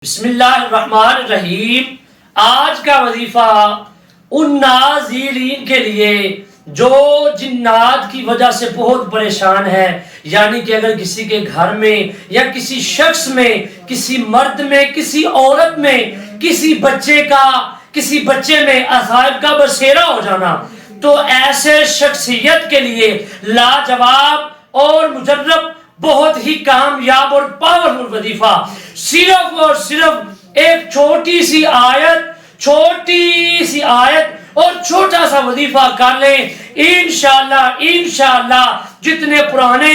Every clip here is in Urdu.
بسم اللہ الرحمن الرحیم۔ آج کا وظیفہ ان ناظرین کے لیے جو جنات کی وجہ سے بہت پریشان ہے، یعنی کہ اگر کسی کے گھر میں یا کسی شخص میں، کسی مرد میں، کسی عورت میں، کسی بچے میں عذاب کا بسیرا ہو جانا، تو ایسے شخصیت کے لیے لاجواب اور مجرب بہت ہی کامیاب اور پاورفل وظیفہ، صرف اور صرف ایک چھوٹی سی آیت اور چھوٹا سا وظیفہ کر لیں، انشاءاللہ جتنے پرانے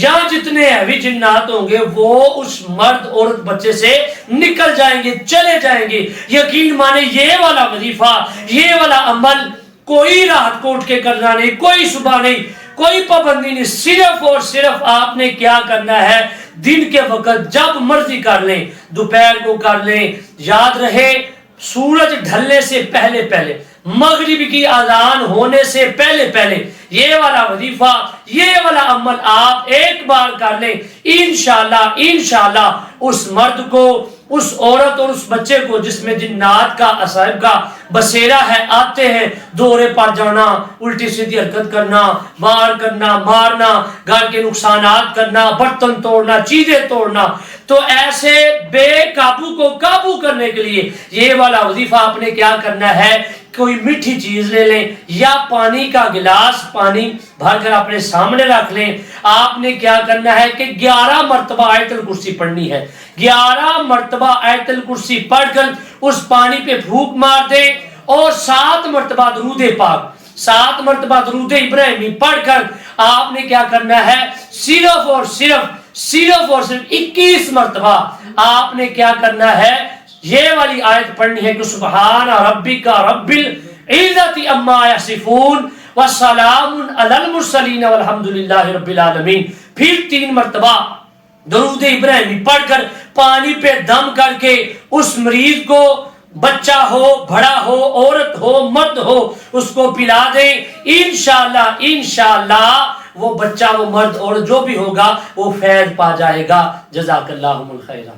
یا جتنے ہیوی جنات ہوں گے وہ اس مرد عورت بچے سے نکل جائیں گے، چلے جائیں گے۔ یقین مانے یہ والا وظیفہ، یہ والا عمل کوئی رات کو اٹھ کے کرنا نہیں، کوئی صبح نہیں، کوئی پابندی نہیں، صرف اور صرف آپ نے کیا کرنا ہے، دن کے وقت جب مرضی کر لیں، دوپہر کو کر لیں، یاد رہے سورج ڈھلنے سے پہلے مغرب کی اذان ہونے سے پہلے یہ والا وظیفہ، یہ والا عمل آپ ایک بار کر لیں، انشاءاللہ اس مرد کو، اس عورت اور اس بچے کو جس میں جنات کا عذاب کا بسیرا ہے، آتے ہیں دورے پر جانا، الٹی سیدھی حرکت کرنا، مارنا، گھر کے نقصانات کرنا، برتن توڑنا، چیزیں توڑنا، تو ایسے بے قابو کو قابو کرنے کے لیے یہ والا وظیفہ آپ نے کیا کرنا ہے، کوئی میٹھی چیز لے لیں یا پانی کا گلاس پانی بھر کر اپنے سامنے رکھ لیں۔ آپ نے کیا کرنا ہے کہ 11 مرتبہ آیت الکرسی پڑھنی ہے، 11 مرتبہ آیت الکرسی پڑھ کر اس پانی پہ پھونک مار دیں، اور 7 مرتبہ درود پاک، 7 مرتبہ درود ابراہیمی پڑھ کر آپ نے کیا کرنا ہے، صرف اور صرف 21 مرتبہ آپ نے کیا کرنا ہے، یہ والی آیت پڑھنی ہے کہ سبحان ربک رب العزت عما یصفون وسلام علی المرسلین والحمدللہ رب العالمین۔ پھر 3 مرتبہ درود ابراہیمی پڑھ کر پانی پہ دم کر کے اس مریض کو، بچہ ہو، بڑا ہو، عورت ہو، مرد ہو، اس کو پلا دیں۔ انشاءاللہ وہ بچہ، وہ مرد، اور جو بھی ہوگا وہ فیض پا جائے گا۔ جزاک اللہ الخیرہ۔